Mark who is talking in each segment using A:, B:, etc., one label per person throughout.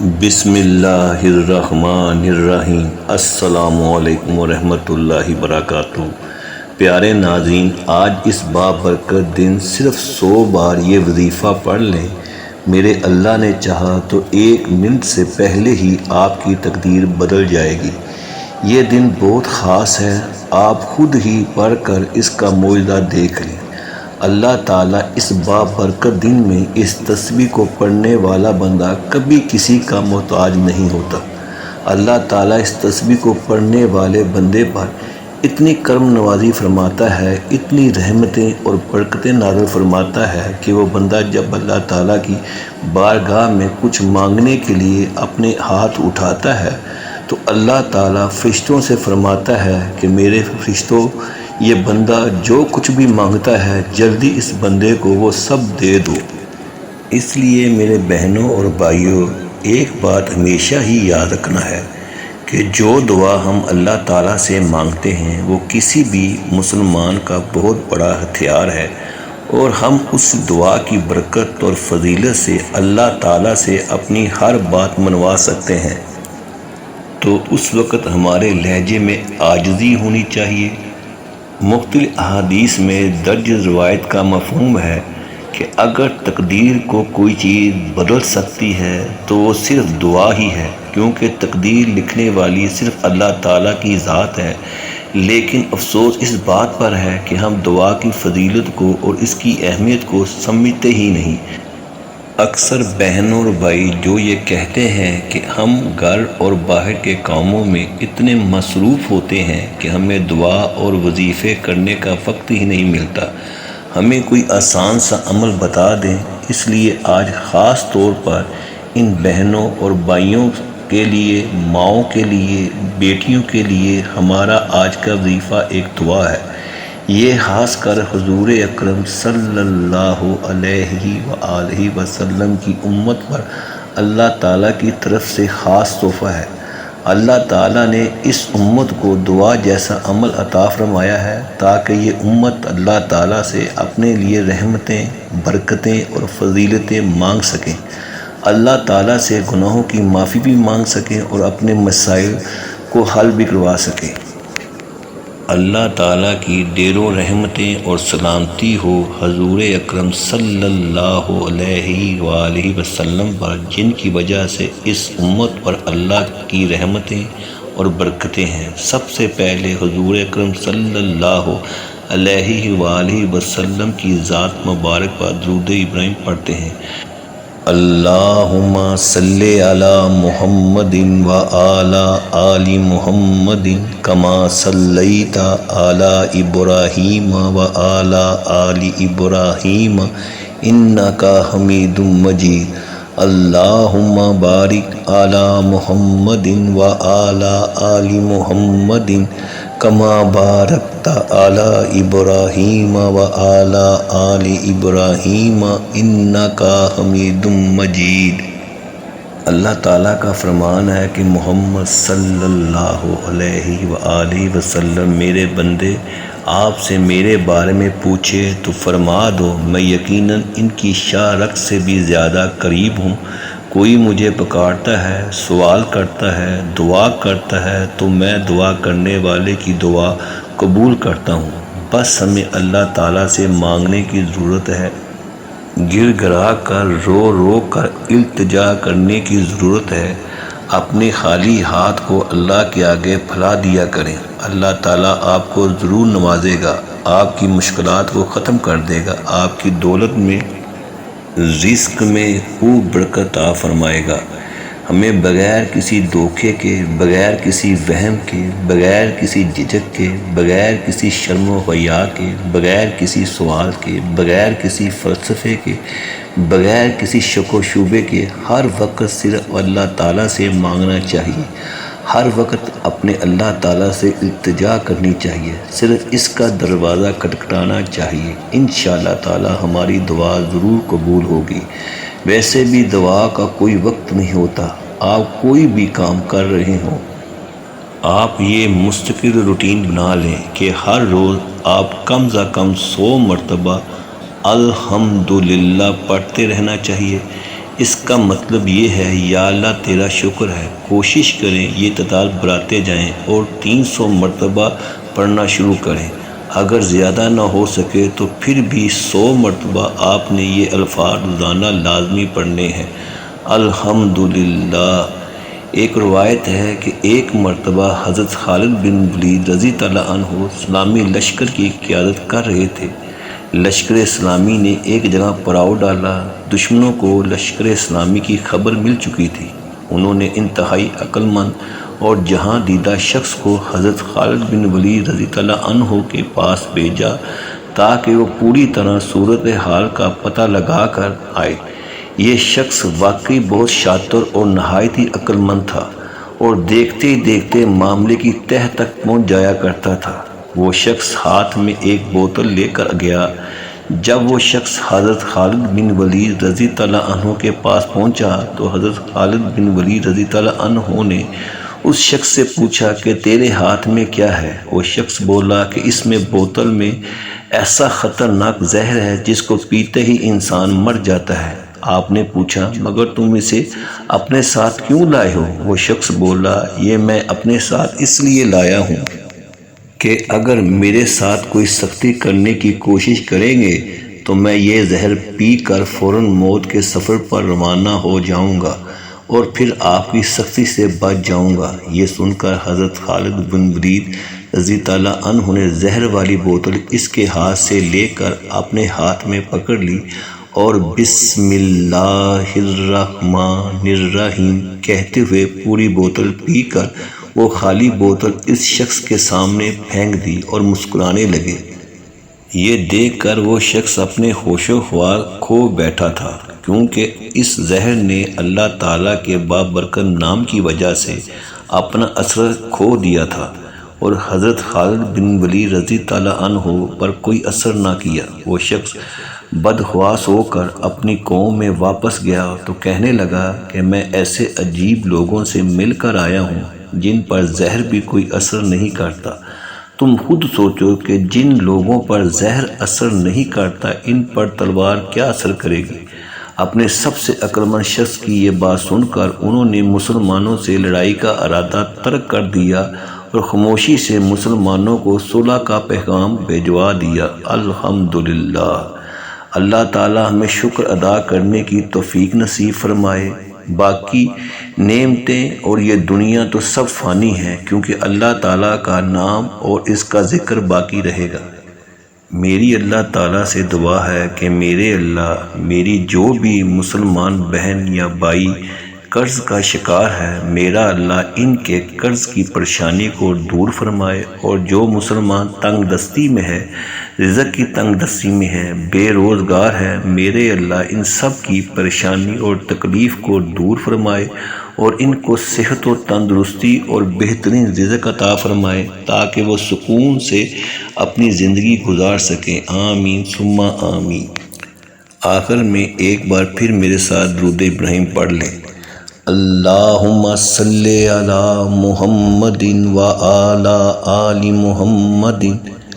A: بسم اللہ الرحمن الرحیم۔ السلام علیکم ورحمۃ اللہ وبرکاتہ۔ پیارے ناظرین، آج اس بابرکت دن صرف 100 بار یہ وظیفہ پڑھ لیں، میرے اللہ نے چاہا تو 1 منٹ سے پہلے ہی آپ کی تقدیر بدل جائے گی۔ یہ دن بہت خاص ہے، آپ خود ہی پڑھ کر اس کا معجزہ دیکھ لیں۔ اللہ تعالیٰ اس بابرکت دن میں اس تسبیح کو پڑھنے والا بندہ کبھی کسی کا محتاج نہیں ہوتا۔ اللہ تعالیٰ اس تسبیح کو پڑھنے والے بندے پر اتنی کرم نوازی فرماتا ہے، اتنی رحمتیں اور برکتیں نازل فرماتا ہے کہ وہ بندہ جب اللہ تعالیٰ کی بارگاہ میں کچھ مانگنے کے لیے اپنے ہاتھ اٹھاتا ہے تو اللہ تعالیٰ فرشتوں سے فرماتا ہے کہ میرے فرشتوں، یہ بندہ جو کچھ بھی مانگتا ہے جلدی اس بندے کو وہ سب دے دو۔ اس لیے میرے بہنوں اور بھائیوں، ایک بات ہمیشہ ہی یاد رکھنا ہے کہ جو دعا ہم اللہ تعالیٰ سے مانگتے ہیں وہ کسی بھی مسلمان کا بہت بڑا ہتھیار ہے، اور ہم اس دعا کی برکت اور فضیلت سے اللہ تعالیٰ سے اپنی ہر بات منوا سکتے ہیں۔ تو اس وقت ہمارے لہجے میں عاجزی ہونی چاہیے۔ مختلف احادیث میں درج روایت کا مفہوم ہے کہ اگر تقدیر کو کوئی چیز بدل سکتی ہے تو وہ صرف دعا ہی ہے، کیونکہ تقدیر لکھنے والی صرف اللہ تعالیٰ کی ذات ہے۔ لیکن افسوس اس بات پر ہے کہ ہم دعا کی فضیلت کو اور اس کی اہمیت کو سمجھتے ہی نہیں۔ اکثر بہنوں اور بھائی جو یہ کہتے ہیں کہ ہم گھر اور باہر کے کاموں میں اتنے مصروف ہوتے ہیں کہ ہمیں دعا اور وظیفے کرنے کا وقت ہی نہیں ملتا، ہمیں کوئی آسان سا عمل بتا دیں۔ اس لیے آج خاص طور پر ان بہنوں اور بھائیوں کے لیے، ماؤں کے لیے، بیٹیوں کے لیے ہمارا آج کا وظیفہ ایک دعا ہے۔ یہ خاص کر حضور اکرم صلی اللہ علیہ وآلہ وسلم کی امت پر اللہ تعالیٰ کی طرف سے خاص تحفہ ہے۔ اللہ تعالیٰ نے اس امت کو دعا جیسا عمل عطا فرمایا ہے تاکہ یہ امت اللہ تعالیٰ سے اپنے لیے رحمتیں، برکتیں اور فضیلتیں مانگ سکیں، اللہ تعالیٰ سے گناہوں کی معافی بھی مانگ سکیں اور اپنے مسائل کو حل بھی کروا سکیں۔ اللہ تعالیٰ کی ڈھیر و رحمتیں اور سلامتی ہو حضور اکرم صلی اللہ علیہ وآلہ وسلم پر، جن کی وجہ سے اس امت پر اللہ کی رحمتیں اور برکتیں ہیں۔ سب سے پہلے حضور اکرم صلی اللہ علیہ وآلہ وسلم کی ذات مبارک پر درود ابراہیم پڑھتے ہیں۔ اللہم صلی علی محمد وعلی آل محمد کما صلیت علی ابراہیم وعلی آل ابراہیم انک حمید مجید۔ اللہم بارک علی محمد وعلی آل محمد کما بارکت علی ابراہیم وعلی آل ابراہیم انک حمید مجید۔ اللہ تعالیٰ کا فرمان ہے کہ محمد صلی اللہ علیہ وآلہ وسلم میرے بندے آپ سے میرے بارے میں پوچھے تو فرما دو، میں یقیناً ان کی شاہ رگ سے بھی زیادہ قریب ہوں۔ کوئی مجھے پکارتا ہے، سوال کرتا ہے، دعا کرتا ہے تو میں دعا کرنے والے کی دعا قبول کرتا ہوں۔ بس ہمیں اللہ تعالیٰ سے مانگنے کی ضرورت ہے، گر گرا کر، رو رو کر التجا کرنے کی ضرورت ہے۔ اپنے خالی ہاتھ کو اللہ کے آگے پھیلا دیا کریں، اللہ تعالیٰ آپ کو ضرور نوازے گا، آپ کی مشکلات کو ختم کر دے گا، آپ کی دولت میں، رزق میں خوب برکت عطا فرمائے گا۔ ہمیں بغیر کسی دھوکے کے، بغیر کسی وہم کے، بغیر کسی جھجک کے، بغیر کسی شرم و حیا کے، بغیر کسی سوال کے، بغیر کسی فلسفے کے، بغیر کسی شک و شبے کے ہر وقت صرف اللہ تعالیٰ سے مانگنا چاہیے، ہر وقت اپنے اللہ تعالیٰ سے التجا کرنی چاہیے، صرف اس کا دروازہ کھٹکھٹانا چاہیے۔ انشاءاللہ تعالیٰ ہماری دعا ضرور قبول ہوگی۔ ویسے بھی دعا کا کوئی وقت نہیں ہوتا، آپ کوئی بھی کام کر رہے ہوں، آپ یہ مستقل روٹین بنا لیں کہ ہر روز آپ کم از کم 100 مرتبہ الحمدللہ پڑھتے رہنا چاہیے۔ اس کا مطلب یہ ہے یا اللہ تیرا شکر ہے، کوشش کریں یہ تعداد بڑھاتے جائیں اور 300 مرتبہ پڑھنا شروع کریں۔ اگر زیادہ نہ ہو سکے تو پھر بھی 100 مرتبہ آپ نے یہ الفاظ روزانہ لازمی پڑھنے ہیں۔ الحمدللہ۔ ایک روایت ہے کہ ایک مرتبہ حضرت خالد بن ولید رضی اللہ عنہ اسلامی لشکر کی قیادت کر رہے تھے۔ لشکر اسلامی نے ایک جگہ پڑاؤ ڈالا۔ دشمنوں کو لشکر اسلامی کی خبر مل چکی تھی۔ انہوں نے انتہائی عقل مند اور جہاں دیدہ شخص کو حضرت خالد بن ولید رضی اللہ عنہ کے پاس بھیجا تاکہ وہ پوری طرح صورتحال کا پتہ لگا کر آئے۔ یہ شخص واقعی بہت شاطر اور نہایت ہی عقل مند تھا اور دیکھتے ہی دیکھتے معاملے کی تہہ تک پہنچ جایا کرتا تھا۔ وہ شخص ہاتھ میں ایک بوتل لے کر گیا۔ جب وہ شخص حضرت خالد بن ولید رضی اللہ عنہ کے پاس پہنچا تو حضرت خالد بن ولید رضی اللہ عنہ نے اس شخص سے پوچھا کہ تیرے ہاتھ میں کیا ہے؟ وہ شخص بولا کہ اس میں بوتل میں ایسا خطرناک زہر ہے جس کو پیتے ہی انسان مر جاتا ہے۔ آپ نے پوچھا مگر تم اسے اپنے ساتھ کیوں لائے ہو؟ وہ شخص بولا یہ میں اپنے ساتھ اس لیے لایا ہوں کہ اگر میرے ساتھ کوئی سختی کرنے کی کوشش کریں گے تو میں یہ زہر پی کر فوراً موت کے سفر پر روانہ ہو جاؤں گا اور پھر آپ کی سختی سے بچ جاؤں گا۔ یہ سن کر حضرت خالد بن ولید رضی اللہ عنہ نے زہر والی بوتل اس کے ہاتھ سے لے کر اپنے ہاتھ میں پکڑ لی اور بسم اللہ الرحمن الرحیم کہتے ہوئے پوری بوتل پی کر وہ خالی بوتل اس شخص کے سامنے پھینک دی اور مسکرانے لگے۔ یہ دیکھ کر وہ شخص اپنے ہوش و خیال کھو بیٹھا تھا کیونکہ اس زہر نے اللہ تعالیٰ کے بابرکت نام کی وجہ سے اپنا اثر کھو دیا تھا اور حضرت خالد بن ولید رضی اللہ عنہ پر کوئی اثر نہ کیا۔ وہ شخص بدحواس ہو کر اپنی قوم میں واپس گیا تو کہنے لگا کہ میں ایسے عجیب لوگوں سے مل کر آیا ہوں جن پر زہر بھی کوئی اثر نہیں کرتا۔ تم خود سوچو کہ جن لوگوں پر زہر اثر نہیں کرتا ان پر تلوار کیا اثر کرے گی۔ اپنے سب سے عقلمند شخص کی یہ بات سن کر انہوں نے مسلمانوں سے لڑائی کا ارادہ ترک کر دیا اور خاموشی سے مسلمانوں کو صلح کا پیغام بھجوا دیا۔ الحمدللہ۔ اللہ تعالیٰ ہمیں شکر ادا کرنے کی توفیق نصیب فرمائے۔ باقی نعمتیں اور یہ دنیا تو سب فانی ہیں کیونکہ اللہ تعالیٰ کا نام اور اس کا ذکر باقی رہے گا۔ میری اللہ تعالیٰ سے دعا ہے کہ میرے اللہ میری جو بھی مسلمان بہن یا بھائی قرض کا شکار ہے، میرا اللہ ان کے قرض کی پریشانی کو دور فرمائے، اور جو مسلمان تنگ دستی میں ہے، رزق کی تنگ دستی میں ہے، بے روزگار ہے، میرے اللہ ان سب کی پریشانی اور تکلیف کو دور فرمائے اور ان کو صحت و تندرستی اور بہترین رزق عطا فرمائے تاکہ وہ سکون سے اپنی زندگی گزار سکیں۔ آمین ثم آمین۔ آخر میں ایک بار پھر میرے ساتھ درود ابراہیم پڑھ لیں۔ اللہم صلی علی محمد و علی آل محمد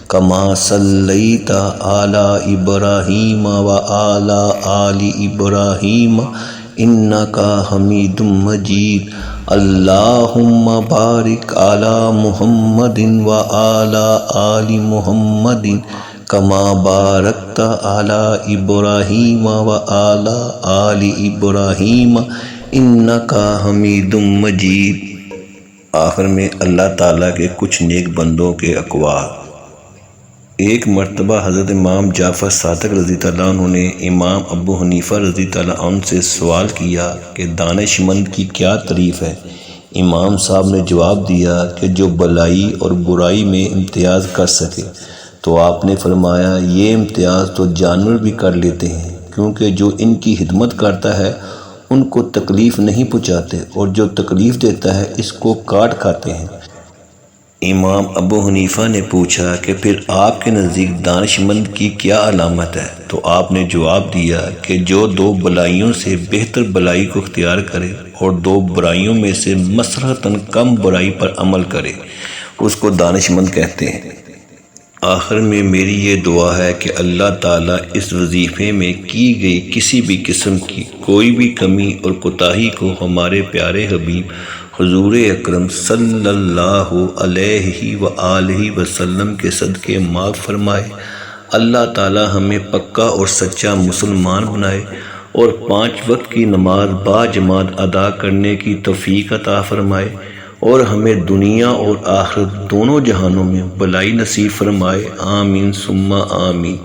A: کما صلیت علی ابراہیم و علی آل ابراہیم انک حمید مجید۔ اللہم بارک علی محمد و علی آل محمد کما بارکت علی ابراہیم و علی آل ابراہیم انک حمید مجید۔ آخر میں اللہ تعالیٰ کے کچھ نیک بندوں کے اقوال۔ ایک مرتبہ حضرت امام جعفر صادق رضی اللہ عنہ نے امام ابو حنیفہ رضی اللہ عنہ سے سوال کیا کہ دانش مند کی کیا تعریف ہے؟ امام صاحب نے جواب دیا کہ جو بلائی اور برائی میں امتیاز کر سکے۔ تو آپ نے فرمایا یہ امتیاز تو جانور بھی کر لیتے ہیں کیونکہ جو ان کی خدمت کرتا ہے ان کو تکلیف نہیں پہنچاتے اور جو تکلیف دیتا ہے اس کو کاٹ کھاتے ہیں۔ امام ابو حنیفہ نے پوچھا کہ پھر آپ کے نزدیک دانش مند کی کیا علامت ہے؟ تو آپ نے جواب دیا کہ جو دو بلائیوں سے بہتر بلائی کو اختیار کرے اور دو برائیوں میں سے مصلحتاً کم برائی پر عمل کرے اس کو دانش مند کہتے ہیں۔ آخر میں میری یہ دعا ہے کہ اللہ تعالیٰ اس وظیفے میں کی گئی کسی بھی قسم کی کوئی بھی کمی اور کوتاہی کو ہمارے پیارے حبیب حضور اکرم صلی اللہ علیہ وآلہ وسلم کے صدقے معاف فرمائے۔ اللہ تعالیٰ ہمیں پکا اور سچا مسلمان بنائے اور 5 وقت کی نماز باجماعت ادا کرنے کی توفیق عطا فرمائے اور ہمیں دنیا اور آخرت دونوں جہانوں میں بھلائی نصیب فرمائے۔ آمین ثم آمین۔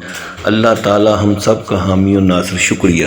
A: اللہ تعالیٰ ہم سب کا حامی و ناصر۔ شکریہ۔